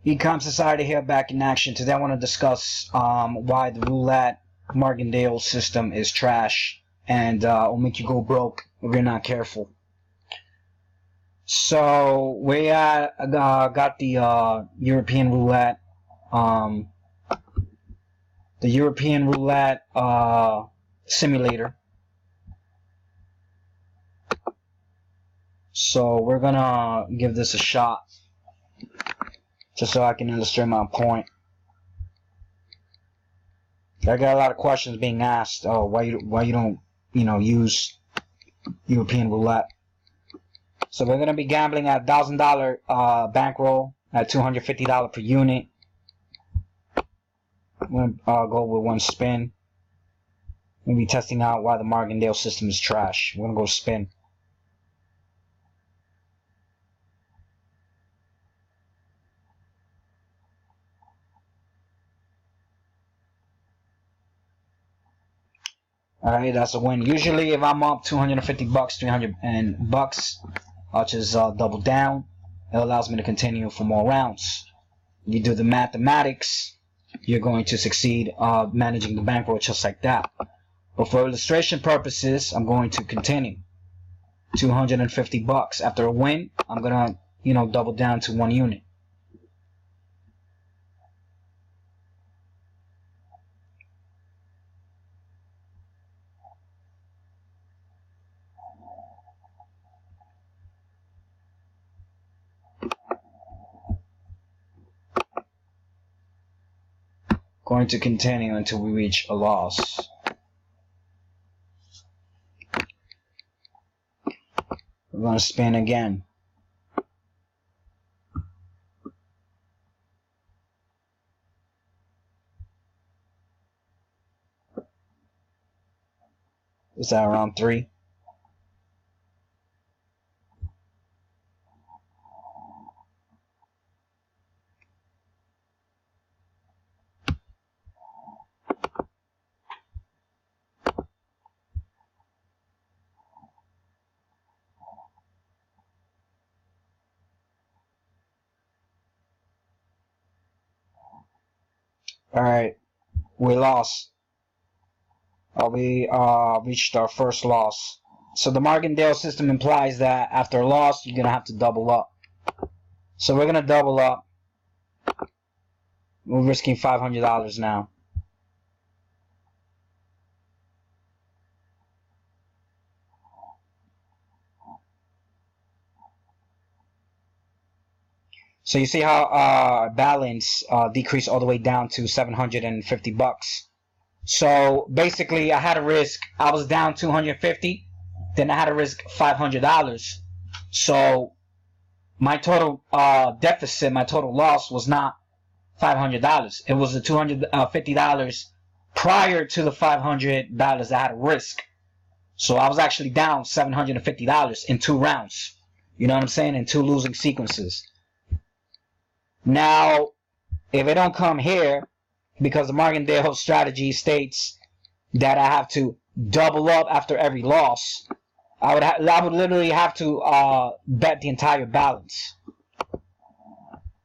Ecom Society here, back in action. Today I want to discuss why the Roulette Martingale system is trash and will make you go broke if you're not careful. So we got the European Roulette, simulator. So we're gonna give this a shot, just so I can illustrate my point. I got a lot of questions being asked. Oh, why you don't use European Roulette? So we're gonna be gambling at $1,000 bankroll at $250 per unit. I'm gonna go with one spin. We'll be testing out why the Martingale system is trash. We're gonna go spin. Alright, that's a win. Usually if I'm up 250 bucks, 300 bucks, I'll just double down. It allows me to continue for more rounds. You do the mathematics, you're going to succeed managing the bankroll just like that. But for illustration purposes, I'm going to continue. 250 bucks. After a win, I'm gonna, double down to one unit. Going to continue until we reach a loss. We're going to spin again. Is that around 3? Alright, we lost. We reached our first loss. So the Martingale system implies that after a loss, you're going to have to double up. So we're going to double up. We're risking $500 now. So you see how balance decreased all the way down to 750 bucks. So basically I had a risk, I was down 250, then I had to risk $500. So my total deficit, my total loss was not $500. It was the $250 prior to the $500 I had to risk. So I was actually down $750 in 2 rounds. You know what I'm saying? In 2 losing sequences. Now, if it don't come here, because the Martingale strategy states that I have to double up after every loss, I would literally have to bet the entire balance,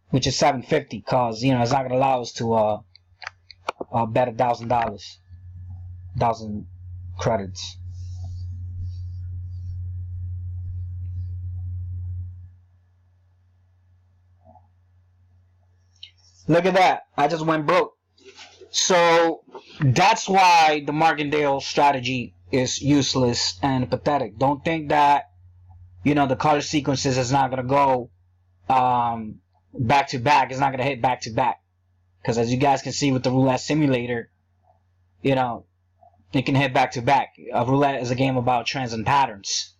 which is $750, because it's not gonna allow us to bet $1,000, 1,000 credits. Look at that! I just went broke. So that's why the Martingale strategy is useless and pathetic. Don't think that the color sequences is not gonna go back to back. It's not gonna hit back to back, because as you guys can see with the Roulette simulator, it can hit back to back. Roulette is a game about trends and patterns.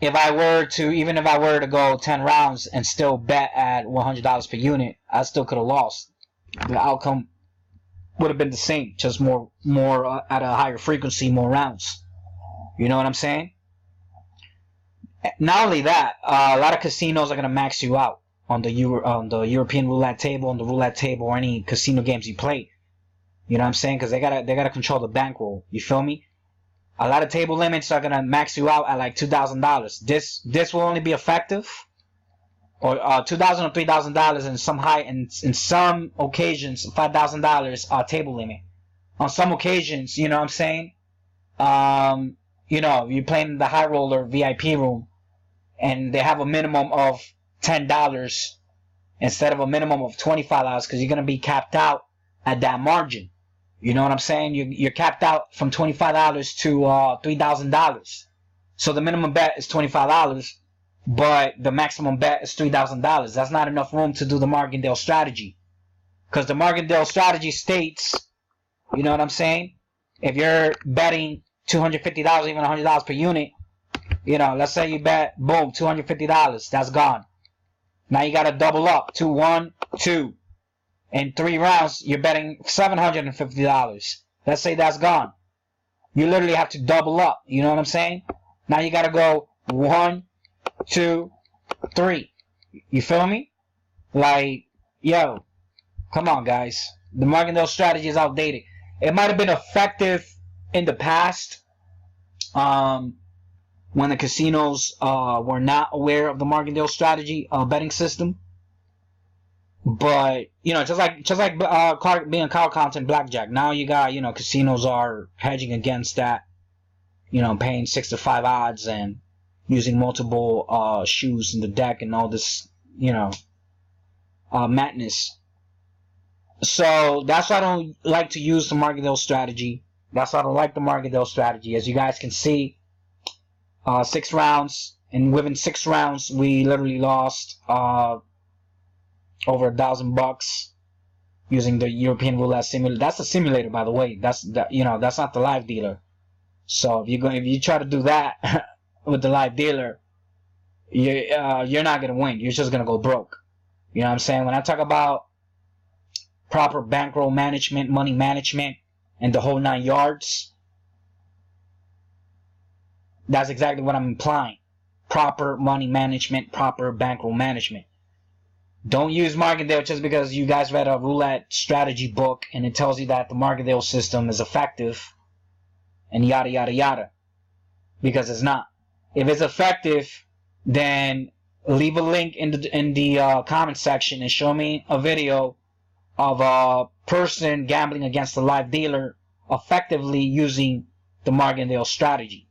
Even if I were to go 10 rounds and still bet at $100 per unit, I still could have lost. The outcome would have been the same, just more at a higher frequency, more rounds. You know what I'm saying? Not only that, a lot of casinos are gonna max you out on the European Roulette table, on the Roulette table, or any casino games you play. You know what I'm saying? Because they gotta control the bankroll. You feel me? A lot of table limits are gonna max you out at like $2,000. This will only be effective or $2,000 or $3,000, and some high, and in some occasions $5,000 table limit. On some occasions, you know what I'm saying? You know, you're playing in the high roller VIP room, and they have a minimum of $10 instead of a minimum of $25, because you're gonna be capped out at that margin. You know what I'm saying? You're capped out from $25 to $3,000. So the minimum bet is $25, but the maximum bet is $3,000. That's not enough room to do the Martingale strategy, because the Martingale strategy states, you know what I'm saying? If you're betting $250, even $100 per unit, you know, let's say you bet, boom, $250, that's gone. Now you gotta double up, 2, 1, 2. In 3 rounds, you're betting $750. Let's say that's gone. You literally have to double up, you know what I'm saying? Now you gotta go 1, 2, 3. You feel me? Like, yo, come on, guys. The Martingale strategy is outdated. It might have been effective in the past, when the casinos were not aware of the Martingale strategy betting system. But you know, just like being card counts in blackjack. Now you got, you know, casinos are hedging against that. You know, paying 6 to 5 odds and using multiple shoes in the deck and all this, you know, madness. So that's why I don't like to use the Martingale strategy. That's why I don't like the Martingale strategy. As you guys can see, 6 rounds, and within 6 rounds, we literally lost over $1,000 using the European Roulette simulator. That's a simulator, by the way. That's not the live dealer. So if you try to do that with the live dealer, you're not gonna win. You're just gonna go broke. You know what I'm saying? When I talk about proper bankroll management, money management, and the whole 9 yards, that's exactly what I'm implying. Proper money management, proper bankroll management. Don't use Martingale just because you guys read a roulette strategy book and it tells you that the Martingale system is effective and yada yada yada. Because it's not. If it's effective, then leave a link in the comment section and show me a video of a person gambling against a live dealer effectively using the Martingale strategy.